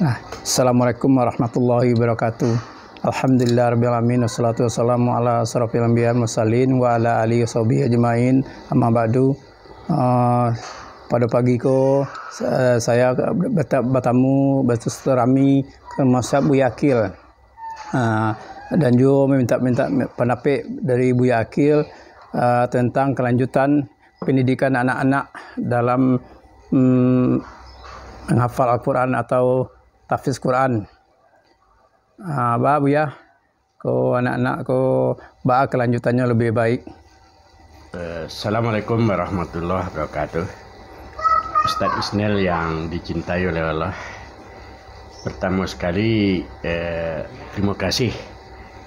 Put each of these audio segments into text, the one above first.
Assalamualaikum warahmatullahi wabarakatuh. Alhamdulillahirrahmanirrahim. Wassalatu wassalamu ala asrofil anbiya mursalin wa ala alihi washabihi ajmain. Amma ba'du. Pada pagi ko saya bertamu bersilaturahmi ke Masjid Buya Akil. Dan juga minta pendapat dari Buya Akil tentang kelanjutan pendidikan anak-anak dalam menghafal Al-Quran atau tahfiz Quran. Buya, ko anak-anak ko kelanjutannya lebih baik. Assalamualaikum warahmatullahi wabarakatuh. Ustadz Isnel yang dicintai oleh Allah, pertama sekali terima kasih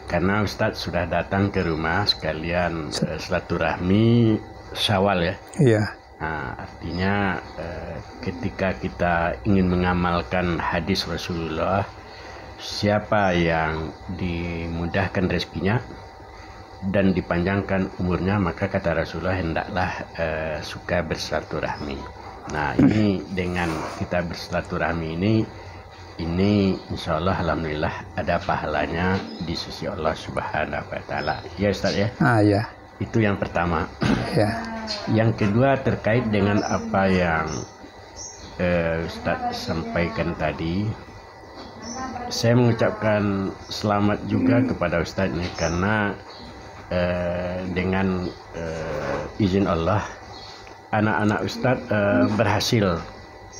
karena Ustadz sudah datang ke rumah sekalian silaturahmi Syawal ya. Iya. Nah, artinya ketika kita ingin mengamalkan hadis Rasulullah, siapa yang dimudahkan rezekinya dan dipanjangkan umurnya, maka kata Rasulullah hendaklah suka bersilaturahmi. Nah, ini dengan kita bersilaturahmi ini insya Allah alhamdulillah ada pahalanya di sisi Allah Subhanahu wa Ta'ala. Ya Ustaz ya. Ya. Itu yang pertama. Ya. Yang kedua terkait dengan apa yang Ustaz sampaikan tadi, saya mengucapkan selamat juga kepada Ustaz ini karena dengan izin Allah anak-anak Ustaz berhasil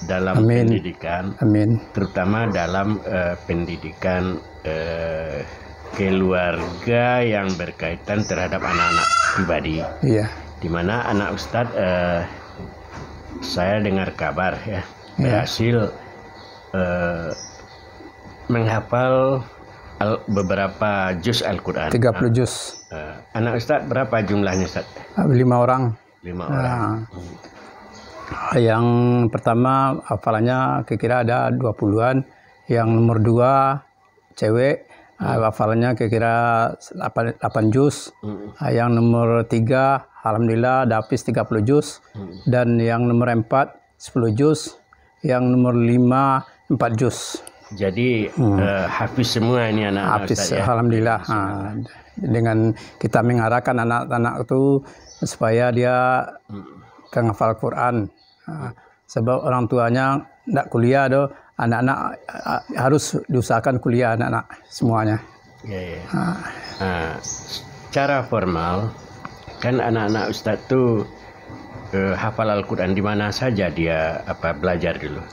dalam pendidikan, terutama dalam pendidikan keluarga yang berkaitan terhadap anak-anak pribadi. Iya. Di mana anak Ustadz saya dengar kabar ya berhasil menghafal beberapa juz Al-Quran. 30 juz. Anak Ustadz berapa jumlahnya Ustadz? 5 orang. 5 orang. Yang pertama hafalannya kira-kira ada 20-an. Yang nomor 2 cewek, hafalannya kira-kira 8 juz. Yang nomor 3 alhamdulillah dapis 30 juz. Dan yang nomor 4 10 juz. Yang nomor 5 4 juz. Jadi hafiz semua ini anak-anak hafiz Ustaz, ya? Alhamdulillah. Dengan kita mengarahkan anak-anak itu supaya dia menghafal Quran. Sebab orang tuanya tidak kuliah, anak-anak harus diusahakan kuliah anak-anak semuanya. Ya. Secara formal kan anak-anak Ustadz tuh hafal Al-Quran di mana saja dia belajar dulu?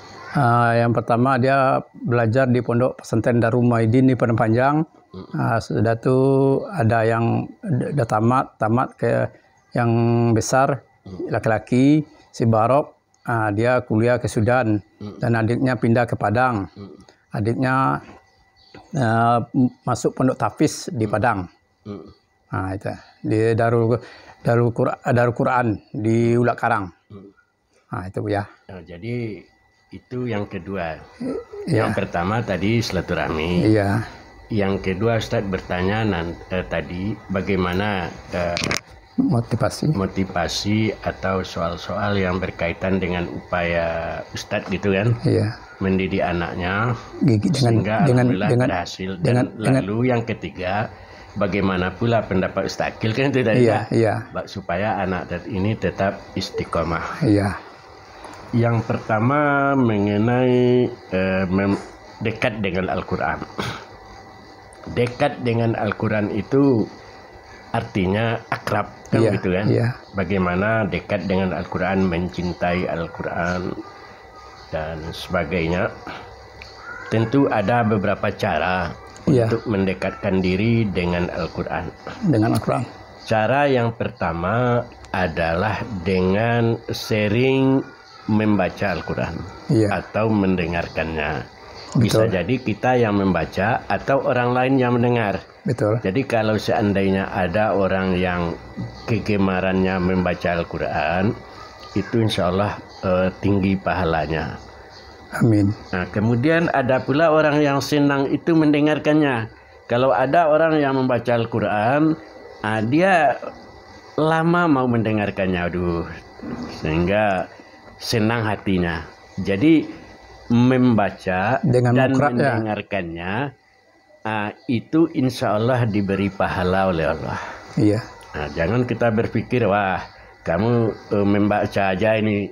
Yang pertama dia belajar di Pondok Pesantren Darul Muhyiddin di Padang Panjang. Sudah itu ada yang udah tamat ke yang besar laki-laki si Barok, dia kuliah ke Sudan dan adiknya pindah ke Padang. Adiknya masuk Pondok Tahfiz di Padang. Itu di Darul Quran di Ulak Karang. Itu ya. Jadi itu yang kedua. Ya. Yang pertama tadi silaturahmi. Iya. Yang kedua Ustadz bertanya tadi bagaimana motivasi atau soal-soal yang berkaitan dengan upaya Ustadz gitu kan? Iya. Mendidik anaknya sehingga alhamdulillah berhasil. Lalu yang ketiga, bagaimana pula pendapat Ustadz Akil kan itu tadi? Iya. Supaya anak ini tetap istiqomah. Iya. Yang pertama mengenai dekat dengan Al-Quran. Dekat dengan Al-Quran itu artinya akrab kan gitu kan? Iya. Bagaimana dekat dengan Al-Quran, mencintai Al-Quran dan sebagainya. Tentu ada beberapa cara untuk mendekatkan diri dengan Al-Quran. Dengan Al-Quran. Cara yang pertama adalah dengan sering membaca Al-Quran atau mendengarkannya. Bisa jadi kita yang membaca atau orang lain yang mendengar. Betul. Jadi kalau seandainya ada orang yang kegemarannya membaca Al-Quran, itu insya Allah tinggi pahalanya. Amin. Nah, kemudian ada pula orang yang senang itu mendengarkannya. Kalau ada orang yang membaca Al-Quran, dia lama mau mendengarkannya, sehingga senang hatinya. Jadi membaca dengan dan mukra, mendengarkannya, itu insya Allah diberi pahala oleh Allah. Iya. Nah, jangan kita berpikir, wah kamu membaca aja ini,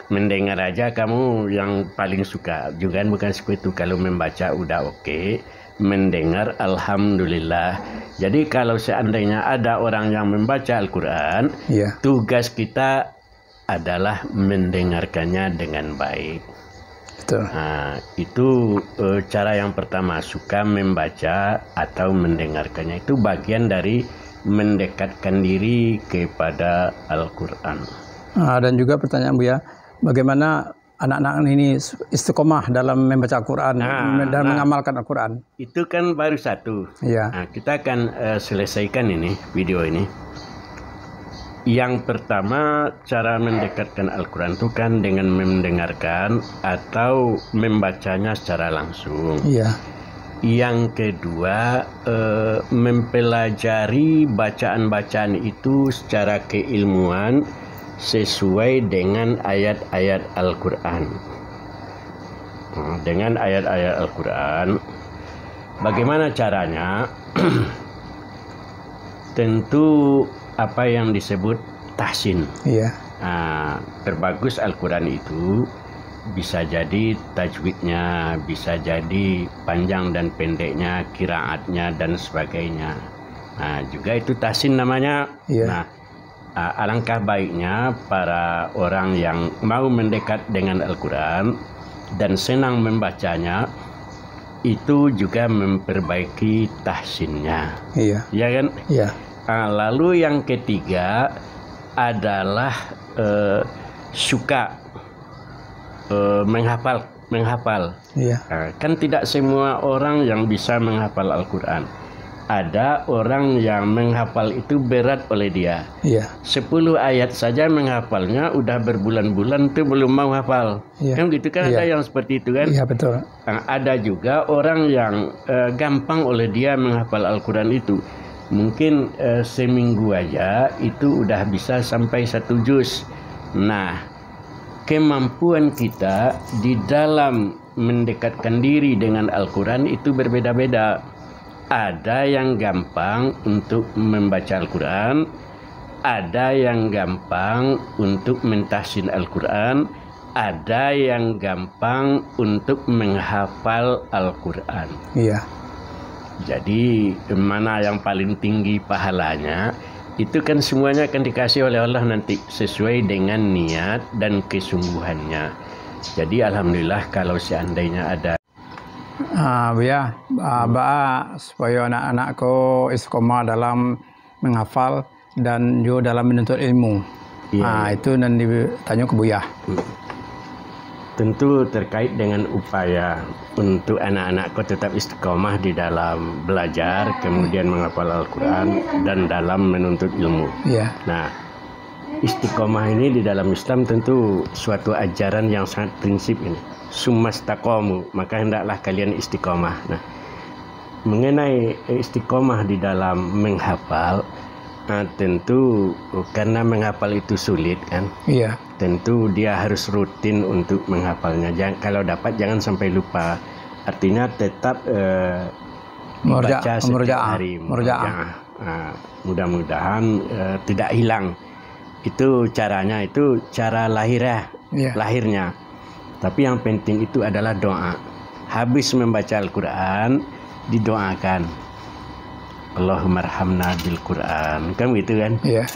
mendengar aja kamu yang paling suka. Juga bukan seperti itu. Kalau membaca udah oke, mendengar alhamdulillah. Jadi kalau seandainya ada orang yang membaca Al-Quran, tugas kita adalah mendengarkannya dengan baik. Betul. Nah, itu cara yang pertama, suka membaca atau mendengarkannya. Itu bagian dari mendekatkan diri kepada Al-Quran. Dan juga pertanyaan Buya, bagaimana anak-anak ini istiqomah dalam membaca Al-Quran dan mengamalkan Al-Quran? Itu kan baru satu. Iya. Nah, kita akan selesaikan ini video ini. Yang pertama, cara mendekatkan Al-Quran itu kan dengan mendengarkan atau membacanya secara langsung. Iya. Yang kedua, mempelajari bacaan-bacaan itu secara keilmuan sesuai dengan ayat-ayat Al-Quran. Dengan ayat-ayat Al-Quran, bagaimana caranya? Tentu apa yang disebut tahsin. Iya. Terbagus Al-Quran itu bisa jadi tajwidnya, bisa jadi panjang dan pendeknya, qiraatnya dan sebagainya. Juga itu tahsin namanya. Iya. Alangkah baiknya para orang yang mau mendekat dengan Al-Quran dan senang membacanya, itu juga memperbaiki tahsinnya. Iya. Iya kan? Iya. Lalu yang ketiga adalah suka menghafal. Iya. Kan tidak semua orang yang bisa menghafal Al-Quran. Ada orang yang menghafal itu berat oleh dia. Iya. 10 ayat saja menghafalnya udah berbulan-bulan tuh belum mau hafal. Iya. Kan gitu kan, ada yang seperti itu kan? Iya, betul. Ada juga orang yang gampang oleh dia menghafal Al-Quran itu. Mungkin seminggu aja itu udah bisa sampai 1 juz. Nah, kemampuan kita di dalam mendekatkan diri dengan Al-Quran itu berbeda-beda. Ada yang gampang untuk membaca Al-Quran, ada yang gampang untuk mentahsin Al-Quran, ada yang gampang untuk menghafal Al-Quran. Iya. Jadi mana yang paling tinggi pahalanya, itu kan semuanya akan dikasih oleh Allah nanti sesuai dengan niat dan kesungguhannya. Jadi alhamdulillah kalau seandainya ada Buya, supaya anak-anakku istiqomah dalam menghafal dan juga dalam menuntut ilmu. Iya. Itu dan ditanya ke Buya. Tentu terkait dengan upaya untuk anak-anakku tetap istiqomah di dalam belajar, kemudian menghafal Al-Quran dan dalam menuntut ilmu. Iya. Nah, istiqomah ini di dalam Islam tentu suatu ajaran yang sangat prinsip ini. Summastaqamu, maka hendaklah kalian istiqomah. Nah, mengenai istiqomah di dalam menghafal, tentu karena menghafal itu sulit kan. Iya. Tentu dia harus rutin untuk menghafalnya. Kalau dapat jangan sampai lupa. Artinya tetap dibaca setiap hari. Mudah-mudahan tidak hilang. Itu caranya, itu cara lahirnya. Tapi yang penting itu adalah doa. Habis membaca Al-Quran, didoakan. Allahumarhamna bil Quran. Kan gitu kan? Iya.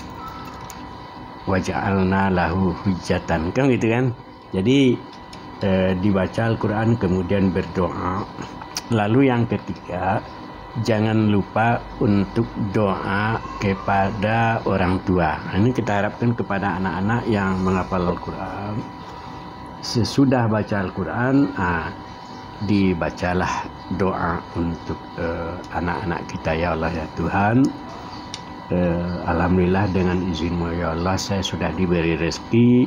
Waja'alna lahu hujjatan. Kan gitu kan? Jadi dibaca Al-Quran kemudian berdoa. Lalu yang ketiga, jangan lupa untuk doa kepada orang tua. Ini kita harapkan kepada anak-anak yang menghafal Al-Quran. Sesudah baca Al-Quran, dibacalah doa untuk anak-anak kita. Ya Allah ya Tuhan, alhamdulillah dengan izin-Mu ya Allah, saya sudah diberi rezeki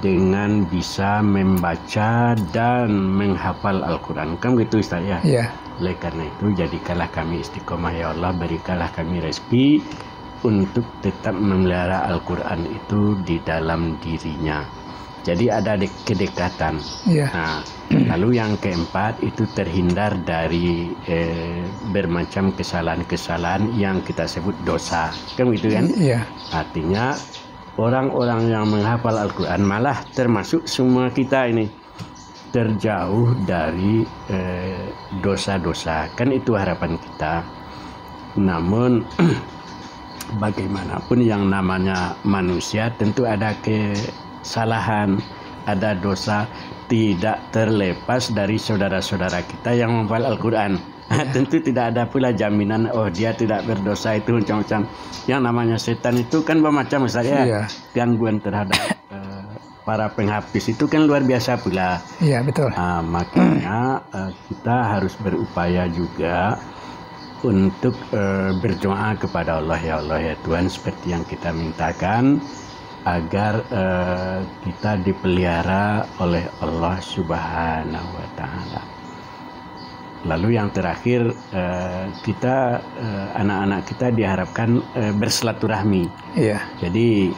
dengan bisa membaca dan menghafal Al-Quran. Kan gitu Ustaz ya? Iya. Oleh karena itu jadikanlah kami istiqomah ya Allah, berikanlah kami rezeki untuk tetap memelihara Al-Quran itu di dalam dirinya. Jadi ada kedekatan. Nah, lalu yang keempat itu terhindar dari bermacam kesalahan-kesalahan yang kita sebut dosa, kan gitu kan? Artinya orang-orang yang menghafal Al-Quran, malah termasuk semua kita ini, terjauh dari dosa-dosa, kan itu harapan kita. Namun bagaimanapun yang namanya manusia tentu ada kesalahan, ada dosa, tidak terlepas dari saudara-saudara kita yang menghafal Al-Quran. Tentu tidak ada pula jaminan dia tidak berdosa, itu macam-macam. Yang namanya setan itu kan bermacam, Ustaz ya. Gangguan terhadap para penghapis itu kan luar biasa pula. Iya, betul. Makanya kita harus berupaya juga untuk berdoa kepada Allah, ya Allah ya Tuhan, seperti yang kita mintakan, agar kita dipelihara oleh Allah Subhanahu wa Ta'ala. Lalu yang terakhir, kita anak-anak kita diharapkan bersilaturahmi. Jadi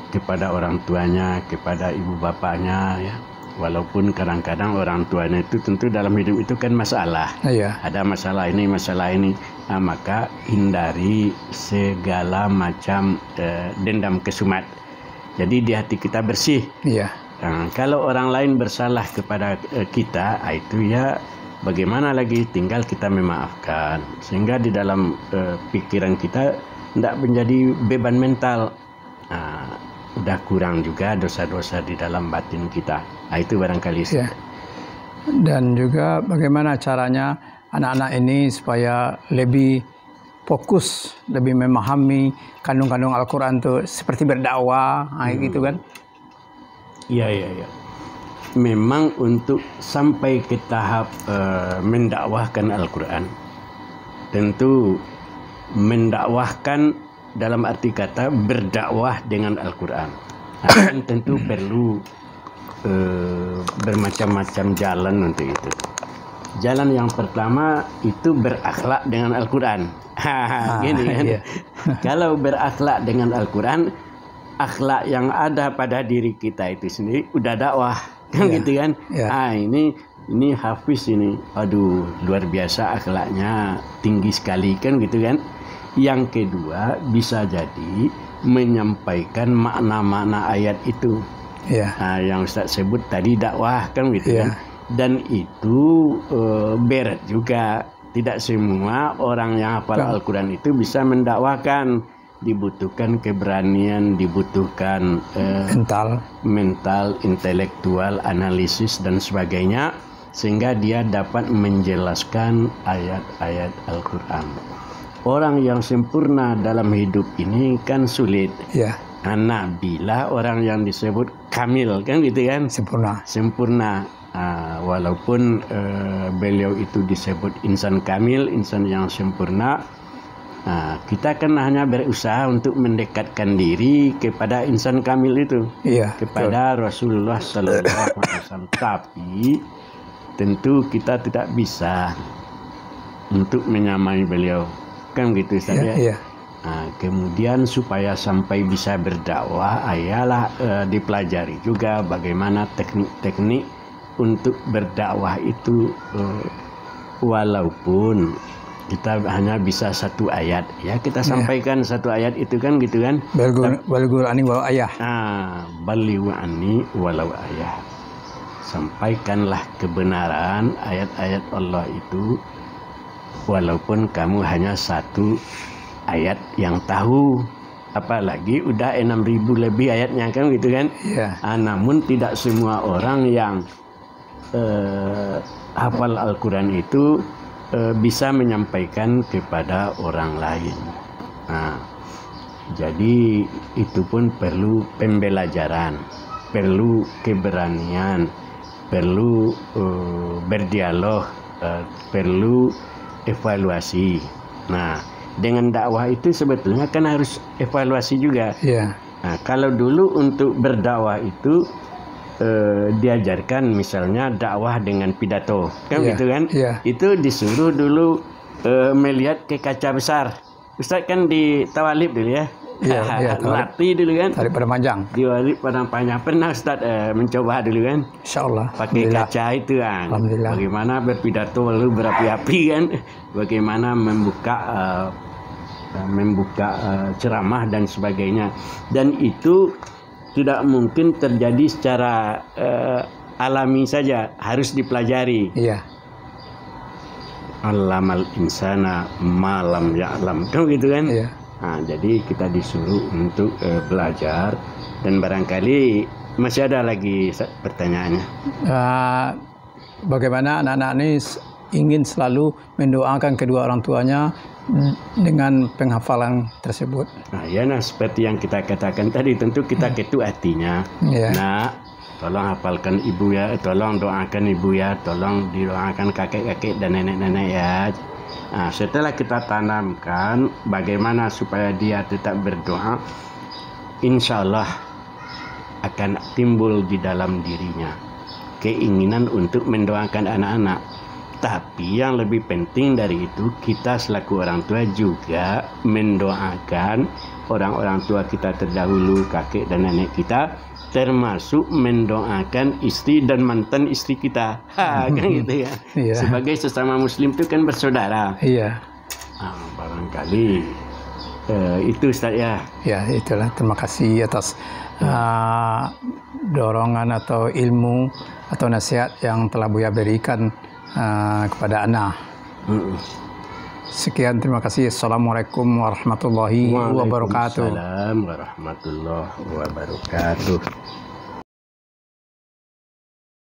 kepada orang tuanya, kepada ibu bapaknya, ya. Walaupun kadang-kadang orang tuanya itu tentu dalam hidup itu kan masalah. Ada masalah ini, nah, maka hindari segala macam dendam kesumat. Jadi di hati kita bersih. Nah, kalau orang lain bersalah kepada kita, itu ya bagaimana lagi, tinggal kita memaafkan. Sehingga di dalam pikiran kita tidak menjadi beban mental. Nah, udah kurang juga dosa-dosa di dalam batin kita. Nah, itu barangkali. Dan juga bagaimana caranya anak-anak ini supaya lebih fokus, lebih memahami kandung-kandung Al-Quran itu, seperti berdakwah, gitu kan? Iya. Memang untuk sampai ke tahap mendakwahkan Al-Quran, tentu mendakwahkan dalam arti kata berdakwah dengan Al-Quran, tentu perlu bermacam-macam jalan untuk itu. Jalan yang pertama itu berakhlak dengan Al-Quran. Gini kan? Kalau berakhlak dengan Al-Quran, akhlak yang ada pada diri kita itu sendiri udah dakwah, kan gitu kan? Ini Hafiz ini, aduh luar biasa akhlaknya, tinggi sekali, kan gitu kan? Yang kedua, bisa jadi menyampaikan makna-makna ayat itu. Yang Ustaz sebut tadi dakwah, kan gitu kan? Dan itu berat juga. Tidak semua orang yang hafal Al-Quran itu bisa mendakwahkan. Dibutuhkan keberanian, dibutuhkan mental, intelektual, analisis dan sebagainya, sehingga dia dapat menjelaskan ayat-ayat Al-Quran. Orang yang sempurna dalam hidup ini kan sulit. Nabilah orang yang disebut kamil, kan gitu kan? Sempurna. Walaupun beliau itu disebut insan kamil, insan yang sempurna, kita kan hanya berusaha untuk mendekatkan diri kepada insan kamil itu, kepada Rasulullah SAW. Tapi tentu kita tidak bisa untuk menyamai beliau, kan gitu saja. Kemudian supaya sampai bisa berdakwah, ayalah dipelajari juga bagaimana teknik-teknik untuk berdakwah itu, walaupun kita hanya bisa satu ayat, ya kita sampaikan satu ayat itu, kan gitu kan? Balighu anni walau ayah. Balighu anni walau ayah. Sampaikanlah kebenaran ayat-ayat Allah itu, walaupun kamu hanya satu ayat yang tahu, apalagi udah 6.000 lebih ayatnya, kan gitu kan? Namun tidak semua orang yang hafal Al-Quran itu bisa menyampaikan kepada orang lain. Jadi itu pun perlu pembelajaran, perlu keberanian, perlu berdialog, perlu evaluasi. Dengan dakwah itu sebetulnya kan harus evaluasi juga. Kalau dulu untuk berdakwah itu diajarkan misalnya dakwah dengan pidato, kan gitu kan? Itu disuruh dulu melihat ke kaca besar. Ustaz kan di tawalib dulu ya, Iya, latih dulu kan. Tarik pada panjang. Tarik pada panjang. Pernah Ustaz mencoba dulu kan? Insyaallah. Pakai kaca itu kan. Alhamdulillah. Bagaimana berpidato lalu berapi-api kan? Bagaimana membuka ceramah dan sebagainya. Dan itu tidak mungkin terjadi secara alami saja, harus dipelajari. Iya. Allamal insana malam ya'lam, gitu kan? Iya. Nah, jadi kita disuruh untuk belajar, dan barangkali masih ada lagi pertanyaannya. Bagaimana anak-anak ini ingin selalu mendoakan kedua orang tuanya dengan penghafalan tersebut. Nah, seperti yang kita katakan tadi, tentu kita ketuk hatinya. Nah, tolong hafalkan ibu ya, tolong doakan ibu ya, tolong didoakan kakek-kakek dan nenek-nenek ya. Nah, setelah kita tanamkan bagaimana supaya dia tetap berdoa, insya Allah akan timbul di dalam dirinya keinginan untuk mendoakan anak-anak. Tapi yang lebih penting dari itu, kita selaku orang tua juga mendoakan orang-orang tua kita terdahulu, kakek dan nenek kita, termasuk mendoakan istri dan mantan istri kita. Kan gitu ya. Iya. Sebagai sesama muslim itu kan bersaudara. Iya. Barangkali itu Ustaz ya. Ya, itulah. Terima kasih atas dorongan atau ilmu atau nasihat yang telah Buya berikan kepada anak. Sekian, terima kasih. Assalamualaikum warahmatullahi wabarakatuh. Waalaikumsalam warahmatullahi wabarakatuh.